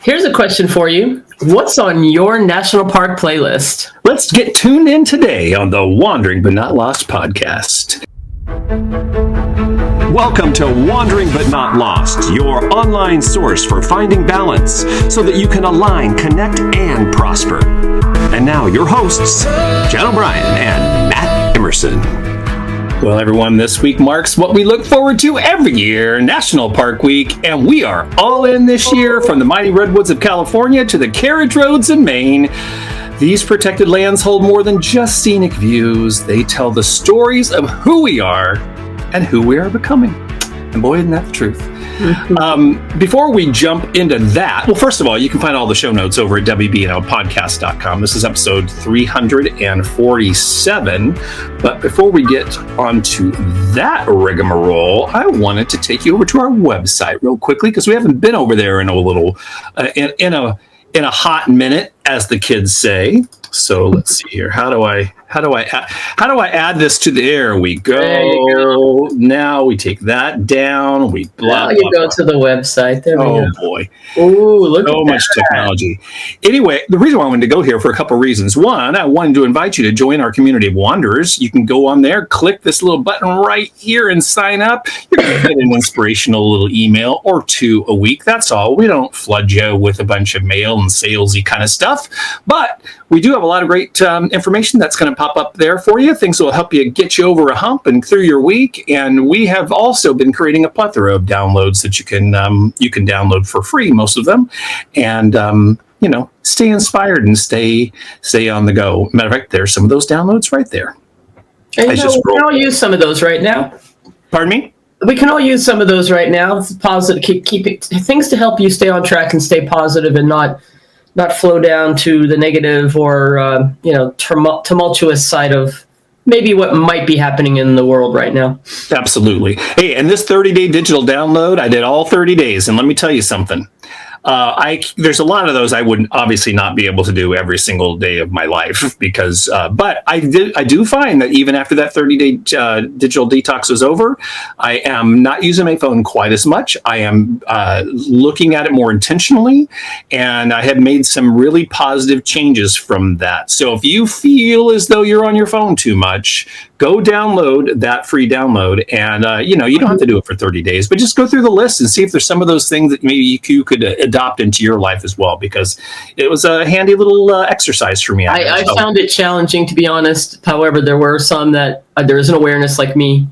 Here's a question for you. What's on your national park playlist? Let's get tuned in today on the Wandering But Not Lost podcast. Welcome to Wandering But Not Lost, your online source for finding balance so that you can align, connect, and prosper. And now your hosts, Jen O'Brien and Matt Emerson. Well, everyone, this week marks what we look forward to every year, National Park Week, and we are all in this year, from the mighty redwoods of California to the carriage roads in Maine. These protected lands hold more than just scenic views. They tell the stories of who we are and who we are becoming. And boy, isn't that the truth. Before we jump into that, well, first of all, you can find all the show notes over at wbnlpodcast.com. This is episode 347. But before we get onto that rigmarole, I wanted to take you over to our website real quickly, because we haven't been over there in a little, in a hot minute, as the kids say. So let's see here. How do I add this to the air? We go. Now we take that down. We blah. Now you go to the website. There we go. Oh boy. Ooh, look at so much technology. Anyway, the reason why I wanted to go here for a couple of reasons. One, I wanted to invite you to join our community of wanderers. You can go on there, click this little button right here, and sign up. You're going to get an inspirational little email or two a week. That's all. We don't flood you with a bunch of mail and salesy kind of stuff, but we do have a lot of great information that's going to pop up there for you. Things that will help you get you over a hump and through your week. And we have also been creating a plethora of downloads that you can download for free, most of them, and stay inspired and stay on the go. Matter of fact, there's some of those downloads right there. And we can all use some of those right now. Pardon me? We can all use some of those right now. It's positive. Keep it, things to help you stay on track and stay positive and not flow down to the negative or tumultuous side of maybe what might be happening in the world right now. Absolutely. Hey, and this 30-day digital download, I did all 30 days. And let me tell you something. There's a lot of those I would obviously not be able to do every single day of my life, because, but I do find that even after that 30-day digital detox is over, I am not using my phone quite as much. I am looking at it more intentionally, and I have made some really positive changes from that. So if you feel as though you're on your phone too much, go download that free download, and you don't have to do it for 30 days, but just go through the list and see if there's some of those things that maybe you could adopt into your life as well, because it was a handy little exercise for me. I found it challenging, to be honest. However, there were some that there is an awareness like me,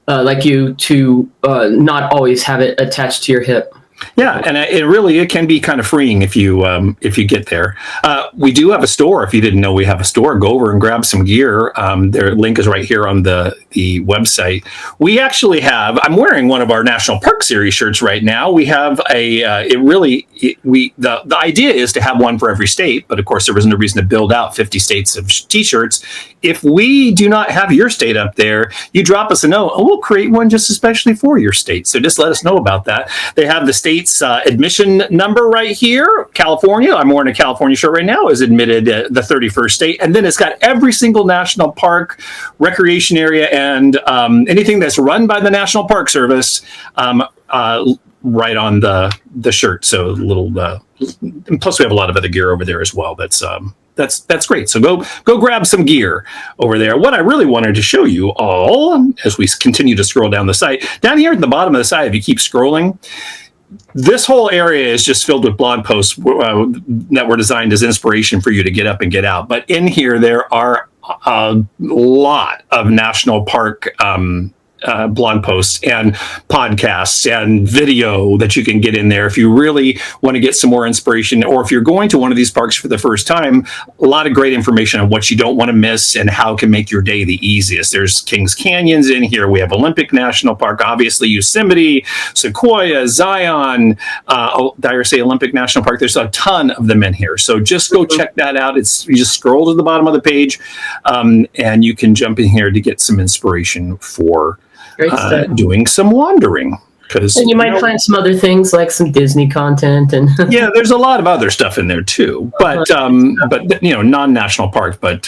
like you, to not always have it attached to your hip. Yeah, and it can be kind of freeing if you get there. We do have a store. If you didn't know we have a store, go over and grab some gear. Their link is right here on the website. We actually have. I'm wearing one of our National Park Series shirts right now. We have the idea is to have one for every state, but of course there wasn't a reason to build out 50 states of T-shirts. If we do not have your state up there, you drop us a note, and we'll create one just especially for your state. So just let us know about that. They have the state's admission number right here. California, I'm wearing a California shirt right now, is admitted the 31st state. And then it's got every single national park, recreation area, and anything that's run by the National Park Service right on the shirt. So a little, and plus we have a lot of other gear over there as well. That's great. So go grab some gear over there. What I really wanted to show you all, as we continue to scroll down the site, down here at the bottom of the site, if you keep scrolling, this whole area is just filled with blog posts that were designed as inspiration for you to get up and get out. But in here, there are a lot of national park blog posts and podcasts and video that you can get in there if you really want to get some more inspiration, or if you're going to one of these parks for the first time. A lot of great information on what you don't want to miss and how it can make your day the easiest. There's Kings Canyons in here. We have Olympic National Park, obviously Yosemite, Sequoia, Zion, did I say Olympic National Park? There's a ton of them in here. So just go check that out. You just scroll to the bottom of the page, and you can jump in here to get some inspiration for doing some wandering. And you might find some other things like some Disney content and yeah, there's a lot of other stuff in there too. But non-national park, but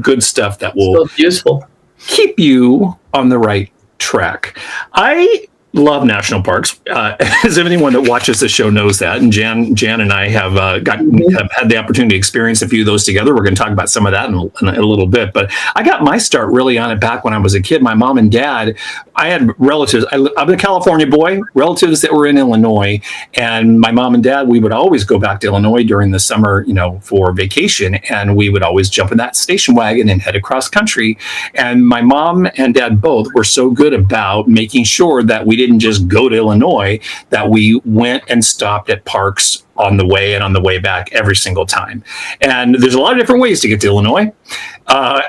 good stuff that will useful, keep you on the right track. I love national parks. As anyone that watches the show knows that, and Jan and I have have had the opportunity to experience a few of those together. We're going to talk about some of that in a little bit. But I got my start really on it back when I was a kid. My mom and dad, I had relatives. I'm a California boy, relatives that were in Illinois, and my mom and dad, we would always go back to Illinois during the summer, for vacation, and we would always jump in that station wagon and head across country. And my mom and dad both were so good about making sure that we didn't just go to Illinois, that we went and stopped at parks on the way and on the way back every single time. And there's a lot of different ways to get to Illinois.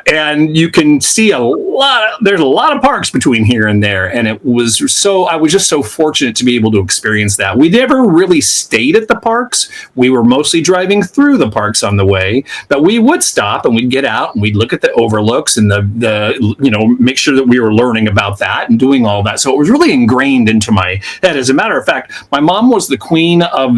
And you can see there's a lot of parks between here and there. And I was just so fortunate to be able to experience that. We never really stayed at the parks. We were mostly driving through the parks on the way, but we would stop and we'd get out and we'd look at the overlooks and make sure that we were learning about that and doing all that. So it was really ingrained into my head. As a matter of fact, my mom was the queen of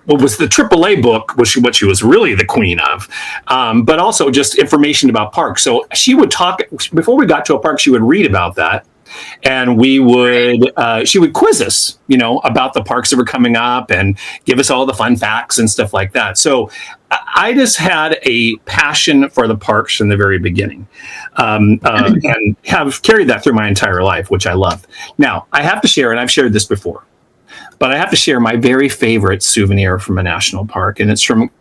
what was the AAA book was what she was really the queen of, but also just information about parks. So she would talk before we got to a park. She would read about that, and she would quiz us, about the parks that were coming up and give us all the fun facts and stuff like that. So I just had a passion for the parks from the very beginning, and have carried that through my entire life, which I love. Now I have to share, and I've shared this before, but I have to share my very favorite souvenir from a national park, and it's from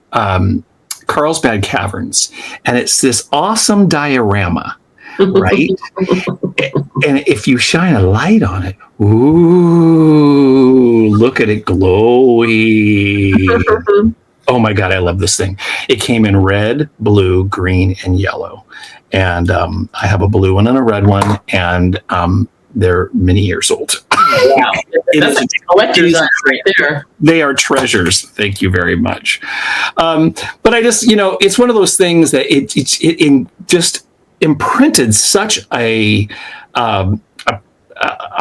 Carlsbad Caverns, and it's this awesome diorama, right? And if you shine a light on it, ooh, look at it glowy. Oh my God, I love this thing. It came in red, blue, green, and yellow. And I have a blue one and a red one, and they're many years old. Wow. That's a collector's item right there. They are treasures. Thank you very much. But I just, it's one of those things that it just imprinted such a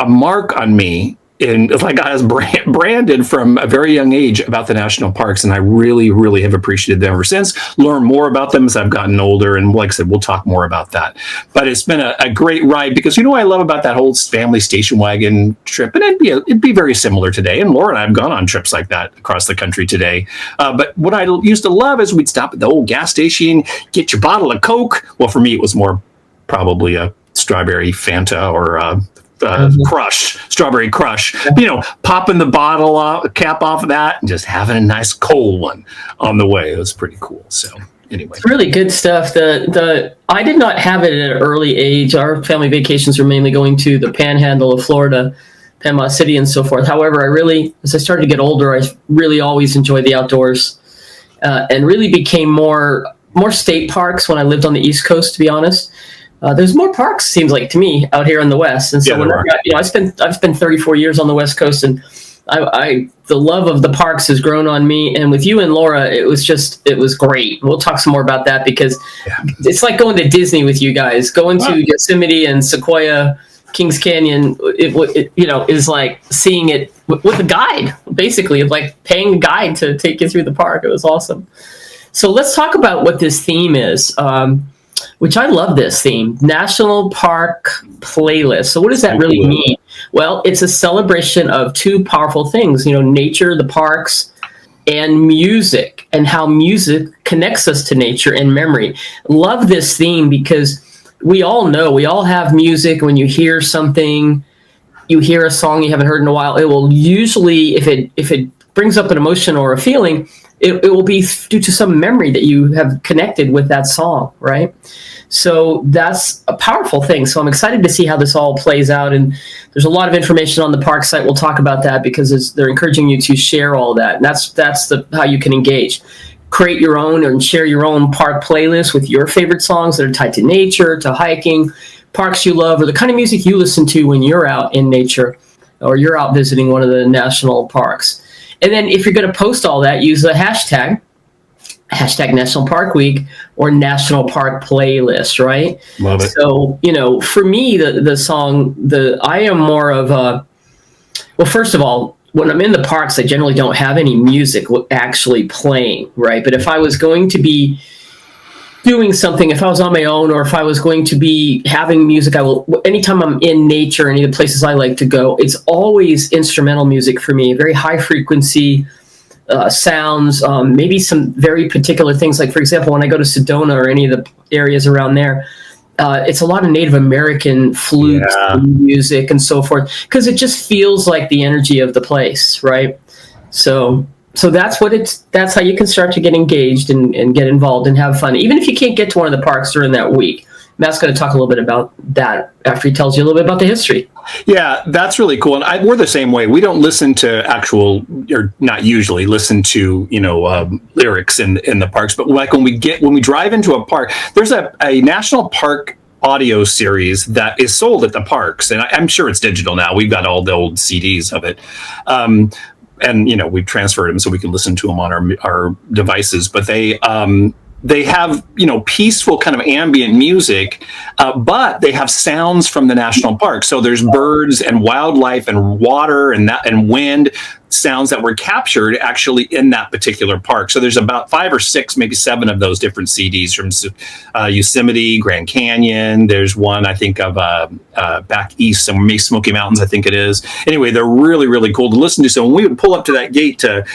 mark on me. And it's like I was branded from a very young age about the national parks, and I really, really have appreciated them ever since. Learned more about them as I've gotten older, and like I said, we'll talk more about that. But it's been a great ride because what I love about that whole family station wagon trip, and it'd be very similar today. And Laura and I have gone on trips like that across the country today. But what I used to love is we'd stop at the old gas station, get your bottle of Coke. Well, for me, it was more probably a strawberry Fanta or strawberry crush, popping the bottle cap off of that and just having a nice cold one on the way. It was pretty cool. So anyway, it's really good stuff. I did not have it at an early age. Our family vacations were mainly going to the panhandle of Florida, Panama City and so forth. However, as I started to get older, I really always enjoyed the outdoors, and really became more state parks when I lived on the East Coast, to be honest. There's more parks, seems like to me, out here in the West. And so I've spent 34 years on the West Coast, and the love of the parks has grown on me. And with you and Laura, it was great. We'll talk some more about that because it's like going to Disney with you guys. Going to Yosemite and Sequoia, Kings Canyon, it is like seeing it with a guide, basically, like paying a guide to take you through the park. It was awesome. So let's talk about what this theme is. Which I love this theme, National Park Playlist. So what does that really mean? Well, it's a celebration of two powerful things, nature, the parks, and music, and how music connects us to nature and memory. Love this theme because we all have music. When you hear something, you hear a song you haven't heard in a while, it will usually, if it brings up an emotion or a feeling, it will be due to some memory that you have connected with that song, right? So that's a powerful thing. So I'm excited to see how this all plays out. And there's a lot of information on the park site. We'll talk about that because they're encouraging you to share all that. And that's how you can engage. Create your own and share your own park playlist with your favorite songs that are tied to nature, to hiking, parks you love, or the kind of music you listen to when you're out in nature or you're out visiting one of the national parks. And then if you're going to post all that, use the hashtag National Park Week or National Park Playlist, right? Love it. So, for me, the song, I am more of first of all, when I'm in the parks, I generally don't have any music actually playing, right? But if I was going to be doing something, if I was on my own or if I was going to be having music, I will, anytime I'm in nature, any of the places I like to go, it's always instrumental music for me, very high frequency sounds, maybe some very particular things. Like, for example, when I go to Sedona or any of the areas around there, it's a lot of Native American flutes and music and so forth, because it just feels like the energy of the place, right? So that's that's how you can start to get engaged and get involved and have fun, even if you can't get to one of the parks during that week. Matt's going to talk a little bit about that after he tells you a little bit about the history. Yeah, that's really cool. And we're the same way. We don't listen to actual, or not usually listen to, lyrics in the parks. But like when we drive into a park, there's a national park audio series that is sold at the parks. And I'm sure it's digital now. We've got all the old CDs of it. And we've transferred them so we can listen to them on our devices. But they have, peaceful kind of ambient music, but they have sounds from the national park. So there's birds and wildlife and water and wind sounds that were captured actually in that particular park. So there's about 5 or 6, maybe 7 of those different CDs from Yosemite, Grand Canyon. There's one I think of back east, somewhere, Smoky Mountains, I think it is. Anyway, they're really, really cool to listen to. So when we would pull up to that gate to,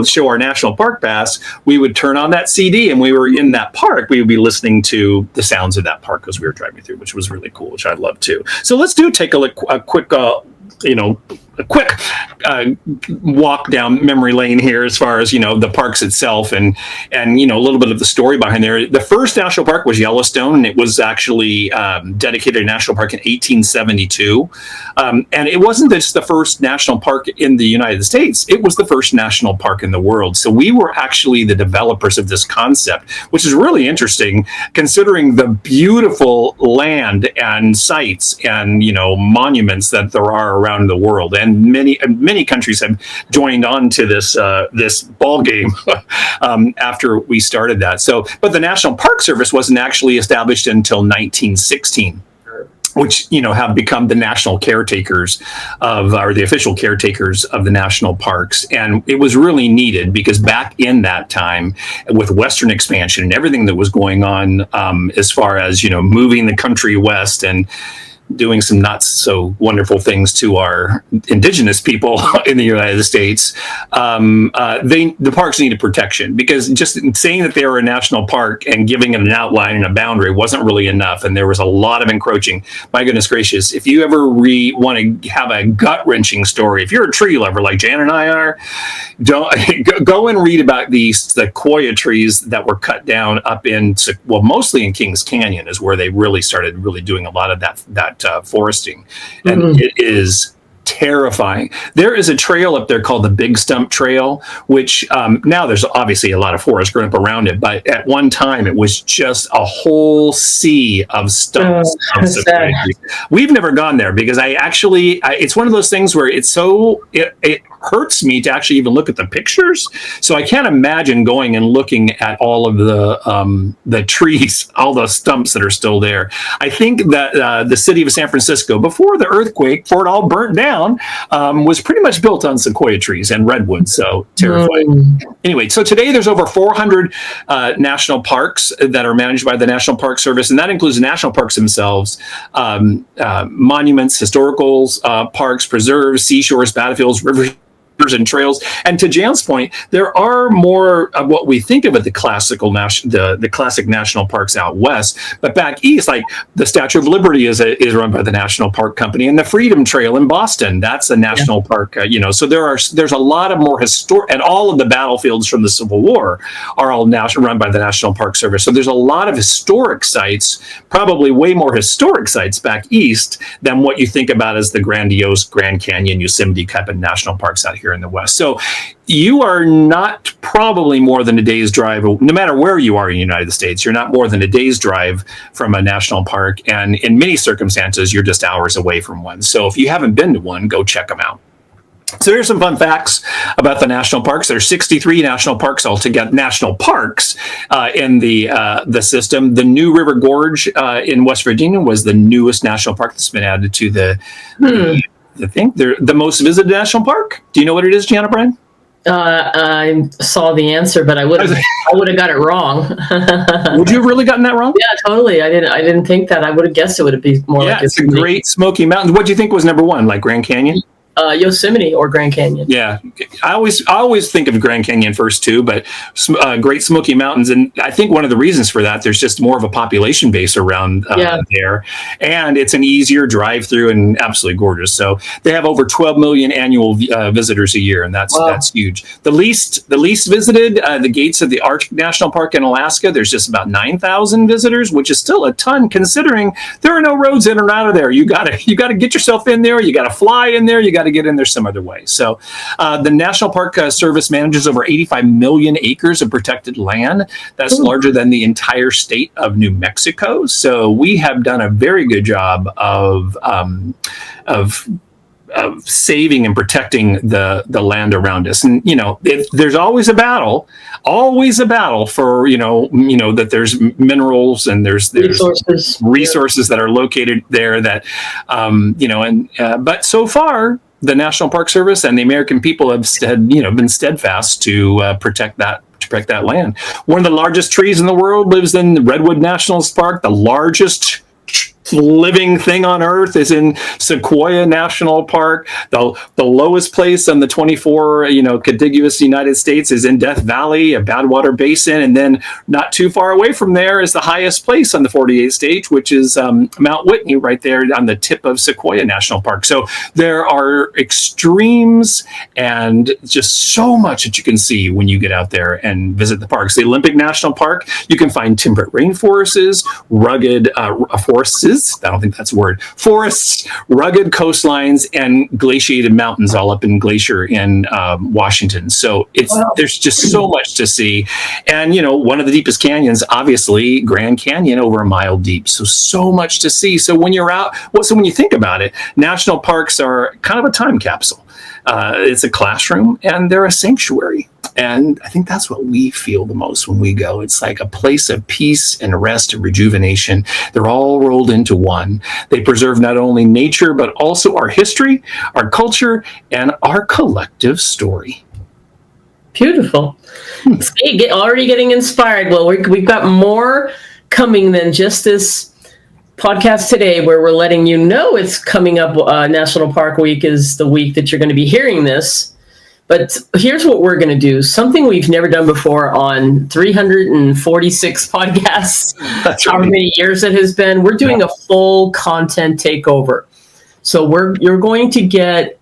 show our national park pass, we would turn on that CD, and we were in that park. We would be listening to the sounds of that park as we were driving through, which was really cool, which I love too. So let's take a quick walk down memory lane here as far as the parks itself and a little bit of the story behind there. The first national park was Yellowstone, and it was actually dedicated a national park in 1872. And it wasn't just the first national park in the United States; it was the first national park in the world. So we were actually the developers of this concept, which is really interesting considering the beautiful land and sites and monuments that there are around the world. And many countries have joined on to this ball game after we started that. So, but the National Park Service wasn't actually established until 1916. Which have become the national caretakers or the official caretakers of the national parks. And it was really needed because back in that time, with Western expansion and everything that was going on, as far as moving the country west and doing some not so wonderful things to our indigenous people in the United States, the parks needed protection, because just saying that they were a national park and giving it an outline and a boundary wasn't really enough. And there was a lot of encroaching. My goodness gracious, if you ever want to have a gut-wrenching story, if you're a tree lover like Jan and I are, go and read about the sequoia trees that were cut down up in, mostly in Kings Canyon is where they really started doing a lot of that foresting, and it is terrifying. There is a trail up there called the Big Stump Trail, which now there's obviously a lot of forest growing up around it, but at one time it was just a whole sea of stumps. We've never gone there because it's one of those things where it hurts me to actually even look at the pictures. So I can't imagine going and looking at all of the trees, all the stumps that are still there. I think that the city of San Francisco, before the earthquake, before it all burnt down, was pretty much built on sequoia trees and redwoods. So terrifying. Anyway, so today there's over 400 national parks that are managed by the National Park Service, and that includes the national parks themselves, monuments, historicals, parks, preserves, seashores, battlefields, rivers, and trails. And to Jan's point, there are more of what we think of as the classic national parks out west, but back east, like the Statue of Liberty is run by the National Park Company, and the Freedom Trail in Boston, that's a national park. So there's a lot of more historic, and all of the battlefields from the Civil War are all run by the National Park Service. So there's a lot of historic sites, probably way more historic sites back east than what you think about as the grandiose Grand Canyon, Yosemite type of national parks out here in the West. So you are not probably more than a day's drive, no matter where you are in the United States, you're not more than a day's drive from a national park. And in many circumstances, you're just hours away from one. So if you haven't been to one, go check them out. So here's some fun facts about the national parks. There's 63 national parks altogether, national parks in the system. The New River Gorge in West Virginia was the newest national park that's been added to I think they're the most visited national park. Do you know what it is, Gianna Bryan? I saw the answer, but I would have got it wrong. Would you have really gotten that wrong? Yeah, totally. I didn't think that. I would have guessed it would be more like it's a Great Smoky Mountains. What do you think was number one? Like Grand Canyon? Yosemite or Grand Canyon. Yeah, I always think of Grand Canyon first too, but Great Smoky Mountains, and I think one of the reasons for that, there's just more of a population base around there, and it's an easier drive through and absolutely gorgeous. So they have over 12 million annual visitors a year, and that's huge. The least visited, the gates of the Arctic National Park in Alaska, there's just about 9,000 visitors, which is still a ton considering there are no roads in or out of there. You gotta get yourself in there. You gotta fly in there. You got to get in there some other way. So the National Park Service manages over 85 million acres of protected land. That's larger than the entire state of New Mexico. So we have done a very good job of saving and protecting the land around us. And there's always a battle for that there's minerals and there's resources that are located there that but so far the National Park Service and the American people have been steadfast to protect that land. One of the largest trees in the world lives in the Redwood National Park. The largest living thing on earth is in Sequoia National Park. The lowest place on the 24 contiguous United States is in Death Valley, a Badwater Basin, and then not too far away from there is the highest place on the 48th state, which is Mount Whitney, right there on the tip of Sequoia National Park. So there are extremes and just so much that you can see when you get out there and visit the parks. The Olympic National Park, you can find temperate rainforests, rugged forests, I don't think that's a word, forests, rugged coastlines, and glaciated mountains all up in Glacier in Washington. So there's just so much to see. And, one of the deepest canyons, obviously, Grand Canyon, over a mile deep. So much to see. So when you're out, when you think about it, national parks are kind of a time capsule. It's a classroom and they're a sanctuary. And I think that's what we feel the most when we go. It's like a place of peace and rest and rejuvenation. They're all rolled into one. They preserve not only nature, but also our history, our culture, and our collective story. Beautiful. See, already getting inspired. Well, we've got more coming than just this podcast today, where we're letting you know it's coming up. National Park Week is the week that you're going to be hearing this. But here's what we're going to do. Something we've never done before on 346 podcasts, however many years it has been. We're doing a full content takeover. So you're going to get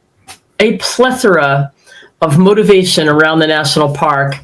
a plethora of motivation around the national park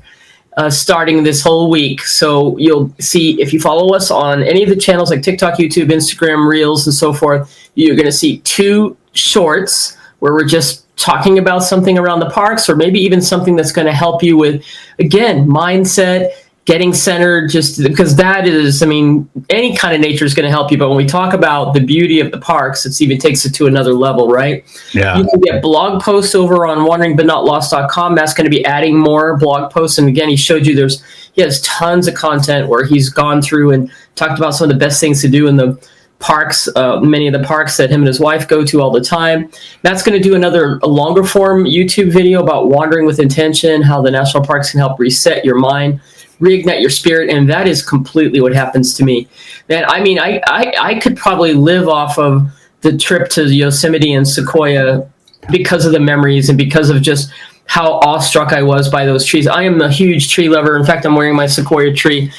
starting this whole week. So you'll see, if you follow us on any of the channels like TikTok, YouTube, Instagram, Reels, and so forth, you're going to see 2 shorts where we're just talking about something around the parks, or maybe even something that's going to help you with, again, mindset, getting centered, just because that is, any kind of nature is going to help you. But when we talk about the beauty of the parks, it even takes it to another level, right? Yeah. You can get blog posts over on wanderingbutnotlost.com. Matt's going to be adding more blog posts. And again, he showed you he has tons of content where he's gone through and talked about some of the best things to do in the parks, many of the parks that him and his wife go to all the time. Matt's going to do a longer form YouTube video about wandering with intention, how the national parks can help reset your mind, reignite your spirit, and that is completely what happens to me. Man, I could probably live off of the trip to Yosemite and Sequoia because of the memories and because of just how awestruck I was by those trees. I am a huge tree lover. In fact, I'm wearing my Sequoia tree.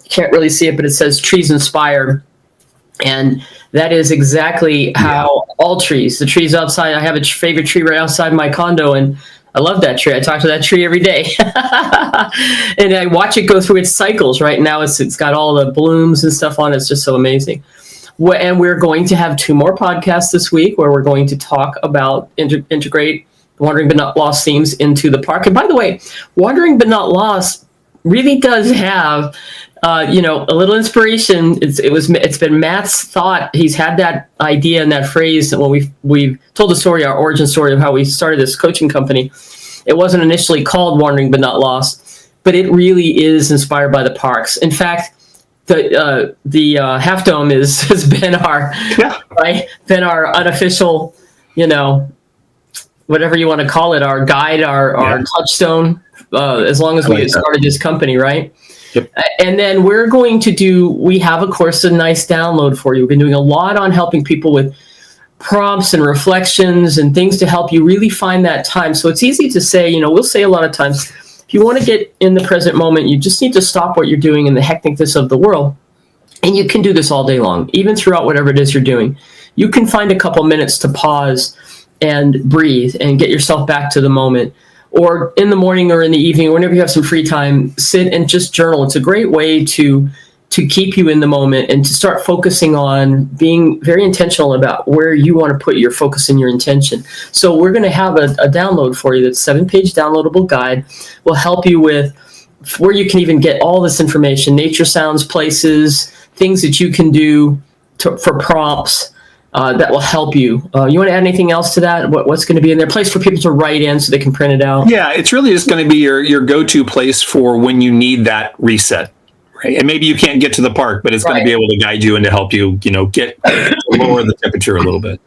Can't really see it, but it says Trees Inspire. And that is exactly how all trees, the trees outside, I have a favorite tree right outside my condo, and I love that tree. I talk to that tree every day. And I watch it go through its cycles. Right now it's got all the blooms and stuff on it. It's just so amazing. And we're going to have 2 more podcasts this week where we're going to talk about integrate Wandering But Not Lost themes into the park. And by the way, Wandering But Not Lost really does have a little inspiration. It's been Matt's thought. He's had that idea and that phrase when we've told the story, our origin story of how we started this coaching company. It wasn't initially called Wandering But Not Lost, but it really is inspired by the parks. In fact, the Half Dome has been our unofficial, whatever you want to call it, our guide, our touchstone, as long as we get started this company, right? Yep. And then we have, of course, a nice download for you. We've been doing a lot on helping people with prompts and reflections and things to help you really find that time. So it's easy to say, we'll say a lot of times, if you want to get in the present moment, you just need to stop what you're doing in the hecticness of the world. And you can do this all day long, even throughout whatever it is you're doing. You can find a couple minutes to pause and breathe and get yourself back to the moment. Or in the morning or in the evening, or whenever you have some free time, sit and just journal. It's a great way to keep you in the moment and to start focusing on being very intentional about where you want to put your focus and your intention. So we're going to have a download for you. That's 7-page downloadable guide. Will help you with where you can even get all this information, nature sounds, places, things that you can do for prompts that will help you. You want to add anything else to that? What's going to be in there? Place for people to write in so they can print it out? Yeah, it's really just going to be your go-to place for when you need that reset. Right? And maybe you can't get to the park, but it's going to be able to guide you and to help you, lower the temperature a little bit.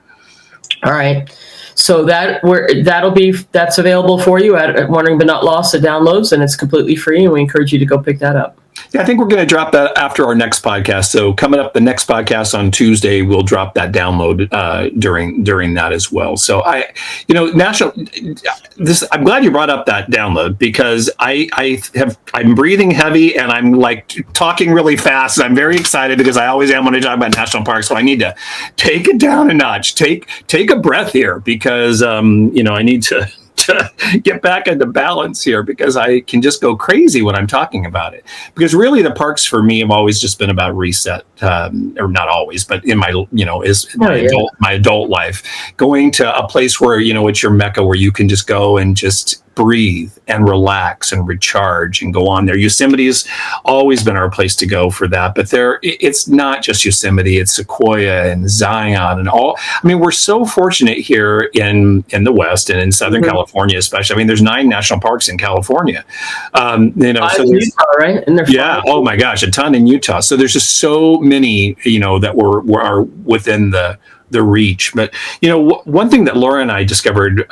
All right. So that's available for you at Wondering But Not Lost, the downloads, and it's completely free, and we encourage you to go pick that up. Yeah, I think we're going to drop that after our next podcast. So coming up the next podcast on Tuesday, we'll drop that download during that as well. So I'm glad you brought up that download, because I'm breathing heavy and I'm like talking really fast, and I'm very excited because I always am when I talk about national parks. So I need to take it down a notch, take a breath here, because I need to get back into balance here, because I can just go crazy when I'm talking about it. Because really, the parks for me have always just been about reset, or not always, but in my my adult life, going to a place where it's your mecca, where you can just go and just breathe and relax and recharge and go on there. Yosemite's always been our place to go for that, but it's not just Yosemite, it's Sequoia and Zion and all. I mean, we're so fortunate here in the West and in Southern California, especially. I mean, there's 9 national parks in California. So Utah, right? And oh my gosh, a ton in Utah. So there's just so many, that are within the reach. But one thing that Laura and I discovered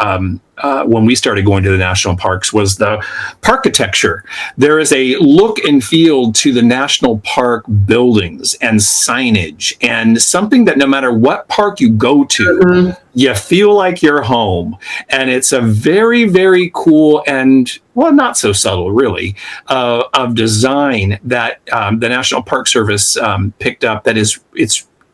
when we started going to the national parks was the parkitecture. There is a look and feel to the national park buildings and signage, and something that no matter what park you go to, you feel like you're home. And it's a very, very cool and, well, not so subtle, really, of design that the National Park Service picked up.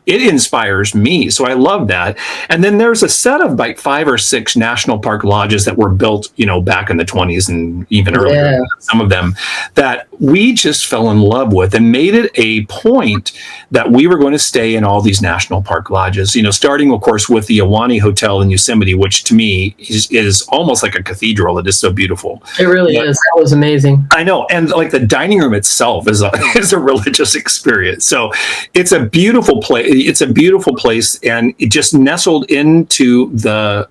It inspires me. So I love that. And then there's a set of like 5 or 6 national park lodges that were built, back in the 20s and even earlier, some of them, that we just fell in love with and made it a point that we were going to stay in all these national park lodges, starting, of course, with the Ahwahnee Hotel in Yosemite, which to me is almost like a cathedral. It is so beautiful. It really is. That was amazing. I know. And like the dining room itself is a religious experience. So it's a beautiful place. It's a beautiful place, and it just nestled into the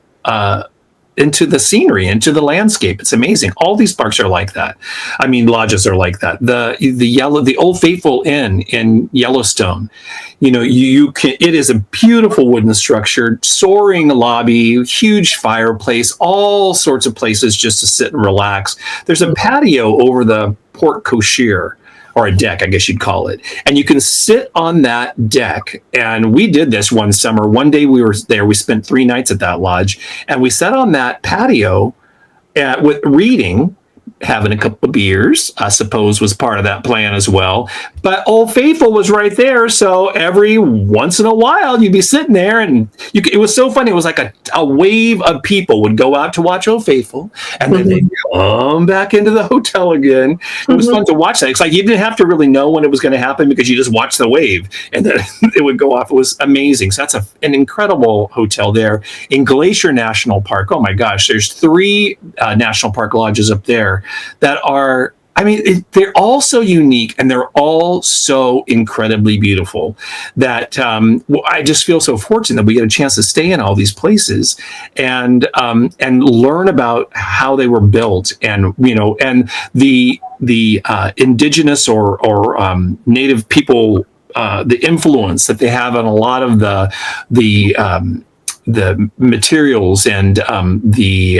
scenery, into the landscape. It's amazing. All these parks are like that. I mean, lodges are like that. The Old Faithful Inn in Yellowstone. It is a beautiful wooden structure, soaring lobby, huge fireplace, all sorts of places just to sit and relax. There's a patio over the porte cochere, or a deck, I guess you'd call it. And you can sit on that deck. And we did this one summer. One day we were there. We spent 3 nights at that lodge. And we sat on that patio with reading, having a couple of beers, I suppose, was part of that plan as well. But Old Faithful was right there. So every once in a while, you'd be sitting there, and it was so funny. It was like a wave of people would go out to watch Old Faithful, and then they'd come back into the hotel again. It was fun to watch that. It's like you didn't have to really know when it was going to happen, because you just watched the wave, and then it would go off. It was amazing. So that's an incredible hotel there. In Glacier National Park, oh my gosh, there's 3 national park lodges up there that are, they're all so unique, and they're all so incredibly beautiful that I just feel so fortunate that we get a chance to stay in all these places and learn about how they were built, and and the indigenous or native people, the influence that they have on a lot of the the materials and the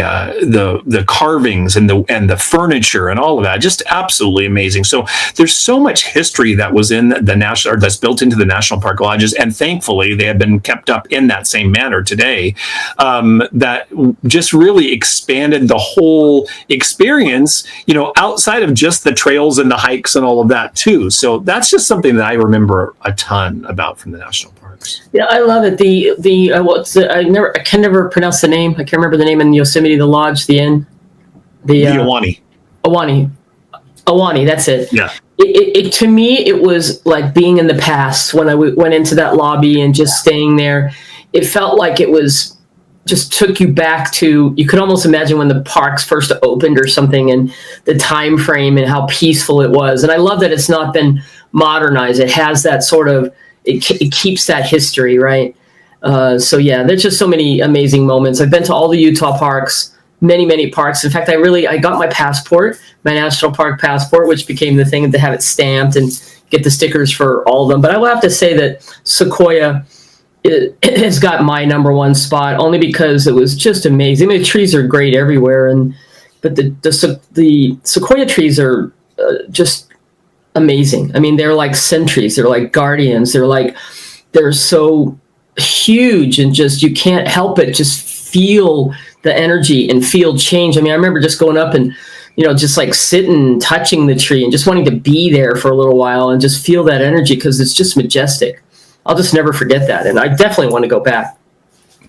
carvings and the furniture and all of that, just absolutely amazing. So there's so much history that was in the national, or that's built into the national park lodges, and thankfully they have been kept up in that same manner today. That just really expanded the whole experience, outside of just the trails and the hikes and all of that too. So that's just something that I remember a ton about from the national parks. Yeah, I love it. I can never pronounce the name. I can't remember the name in Yosemite, the lodge, the inn. The Ahwahnee. Ahwahnee, that's it. Yeah. It to me, it was like being in the past when I went into that lobby and just staying there. It felt like it was just took you back to, you could almost imagine when the parks first opened or something, and the time frame and how peaceful it was. And I love that it's not been modernized. It has that sort of, it keeps that history, right? So yeah, there's just so many amazing moments. I've been to all the Utah parks, many parks. In fact, I got my passport, my national park passport, which became the thing to have it stamped and get the stickers for all of them. But I will have to say that Sequoia, it has got my number one spot, only because it was just amazing. I mean, the trees are great everywhere, but the Sequoia trees are just amazing. I mean, they're like sentries. They're like guardians. They're so huge, and just, you can't help it. Just feel the energy and feel change. I mean, I remember just going up and, just like sitting, touching the tree and just wanting to be there for a little while and just feel that energy, because it's just majestic. I'll just never forget that. And I definitely want to go back.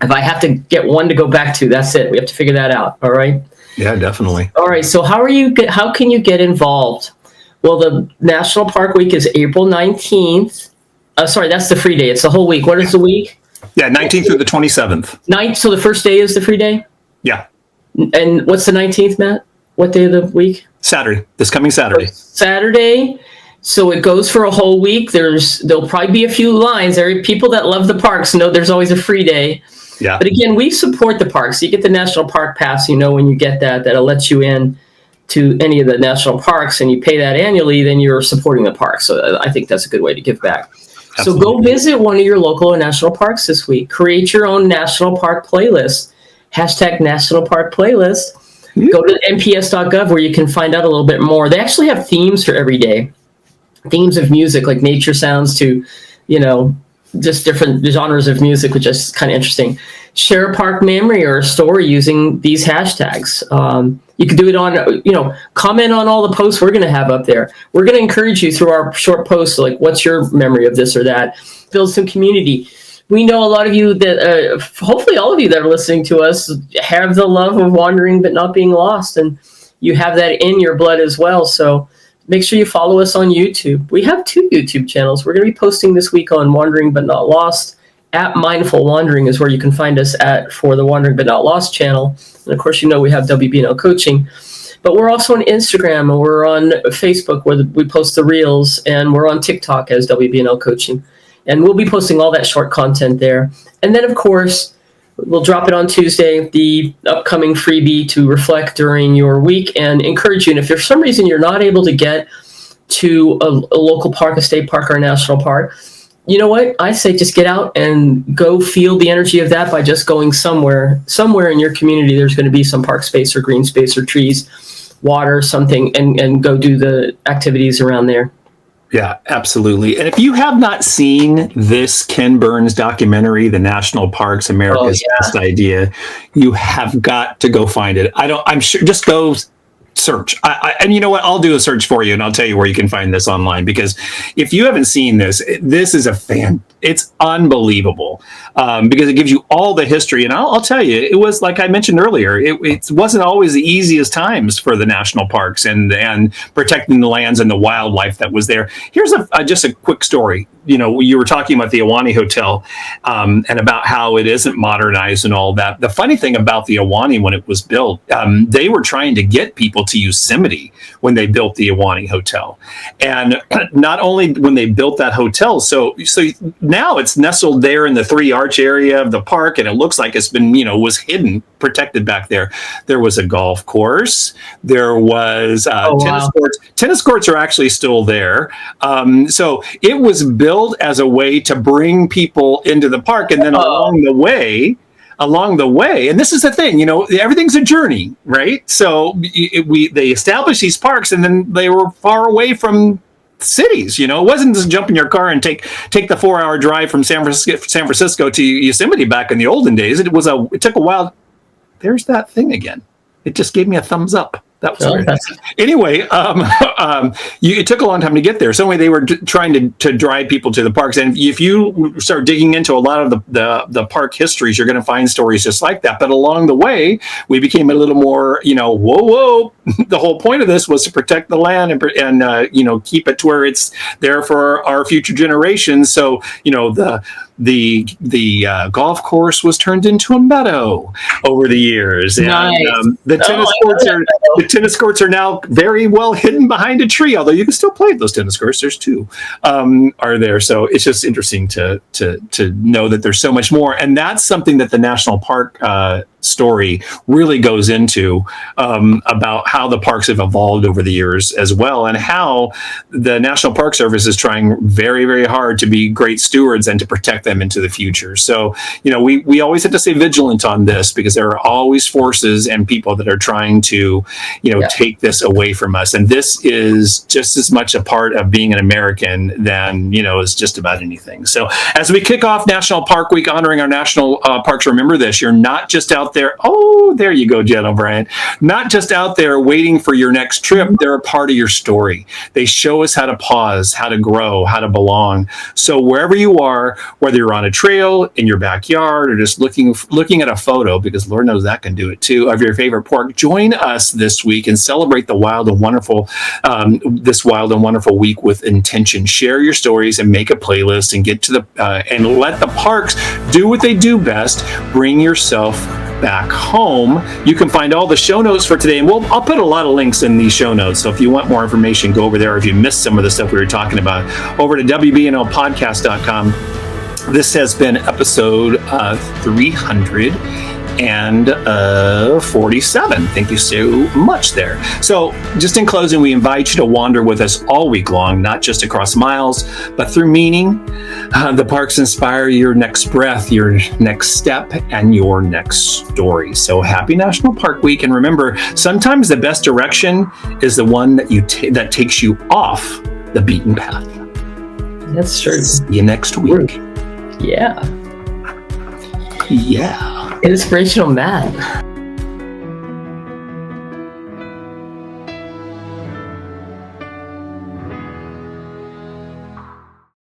If I have to get one to go back to, that's it. We have to figure that out. All right. Yeah, definitely. All right. So how can you get involved? Well, the National Park Week is April 19th. Sorry, that's the free day. It's the whole week. What is the week? Yeah, 19th through the 27th. So the first day is the free day? Yeah. And what's the 19th, Matt? What day of the week? Saturday. This coming Saturday. Saturday. So it goes for a whole week. There'll probably be a few lines. There are people that love the parks know there's always a free day. Yeah. But again, we support the parks. You get the National Park Pass, when you get that'll let you in to any of the national parks, and you pay that annually, then you're supporting the park. So I think that's a good way to give back. Absolutely. So go visit one of your local national parks this week. Create your own national park playlist. # National Park Playlist. Mm-hmm. Go to nps.gov where you can find out a little bit more. They actually have themes for every day. Themes of music, like nature sounds to, just different genres of music, which is kind of interesting. Share a park memory or a story using these hashtags. You can do it on, comment on all the posts we're going to have up there. We're going to encourage you through our short posts, like, what's your memory of this or that? Build some community. We know a lot of you that, hopefully all of you that are listening to us have the love of wandering but not being lost, and you have that in your blood as well. So make sure you follow us on YouTube. We have 2 YouTube channels. We're going to be posting this week on Wandering But Not Lost. At Mindful Wandering is where you can find us for the Wandering But Not Lost channel. And of course, we have WBNL Coaching. But we're also on Instagram, and we're on Facebook where we post the reels, and we're on TikTok as WBNL Coaching. And we'll be posting all that short content there. And then, of course, we'll drop it on Tuesday, the upcoming freebie to reflect during your week and encourage you. And if for some reason you're not able to get to a local park, a state park, or a national park, you know what? I say just get out and go feel the energy of that by just going somewhere in your community. There's going to be some park space or green space or trees, water, something, and go do the activities around there. Yeah, absolutely. And if you have not seen this Ken Burns documentary, The National Parks, America's Best Idea, you have got to go find it. I'm sure, just go search. And you know what? I'll do a search for you, and I'll tell you where you can find this online, because if you haven't seen this, this is it's unbelievable, because it gives you all the history. And I'll tell you, it was, like I mentioned earlier, it wasn't always the easiest times for the national parks and protecting the lands and the wildlife that was there. Here's just a quick story. You were talking about the Ahwahnee Hotel, and about how it isn't modernized and all that. The funny thing about the Ahwahnee, when it was built, they were trying to get people to Yosemite when they built the Ahwahnee Hotel. And not only when they built that hotel, so now it's nestled there in the 3-arch area of the park, and it looks like it's been, was hidden, protected back there. There was a golf course. There was tennis courts. Tennis courts are actually still there. So it was built as a way to bring people into the park. And then along the way, along the way, and this is the thing, everything's a journey, right? So they established these parks, and then they were far away from cities. It wasn't just jump in your car and take the 4-hour drive from San Francisco to Yosemite back in the olden days. It took a while. There's that thing again. It just gave me a thumbs up. That was weird. Anyway, it took a long time to get there. So anyway, they were trying to drive people to the parks. And if you start digging into a lot of the park histories, you're going to find stories just like that. But along the way, we became a little more, whoa. The whole point of this was to protect the land and keep it to where it's there for our future generations. So, the golf course was turned into a meadow over the years. And Nice. the tennis courts are now very well hidden behind a tree, although you can still play those tennis courts. There's two are there. So it's just interesting to know that there's so much more. And that's something that the National Park story really goes into about how the parks have evolved over the years as well, and how the National Park Service is trying very, very hard to be great stewards and to protect them into the future. So, we always have to stay vigilant on this, because there are always forces and people that are trying to, take this away from us. And this is just as much a part of being an American than, is just about anything. So as we kick off National Park Week, honoring our national parks, remember this: you're not just out there. Oh, there you go, Jen O'Brien. Not just out there waiting for your next trip. They're a part of your story. They show us how to pause, how to grow, how to belong. So wherever you are, whether you're on a trail, in your backyard, or just looking at a photo, because Lord knows that can do it too, of your favorite park, join us this week and celebrate the wild and wonderful, this wild and wonderful week with intention. Share your stories and make a playlist, and get to and let the parks do what they do best. Bring yourself back home. You can find all the show notes for today, and I'll put a lot of links in these show notes. So if you want more information, go over there. If you missed some of the stuff we were talking about, over to WBNLpodcast.com. This has been episode 347. Thank you so much there. So just in closing, we invite you to wander with us all week long, not just across miles, but through meaning. The parks inspire your next breath, your next step, and your next story. So happy National Park Week. And remember, sometimes the best direction is the one that takes you off the beaten path. That's true. See you next week. Yeah. Yeah. Inspirational man.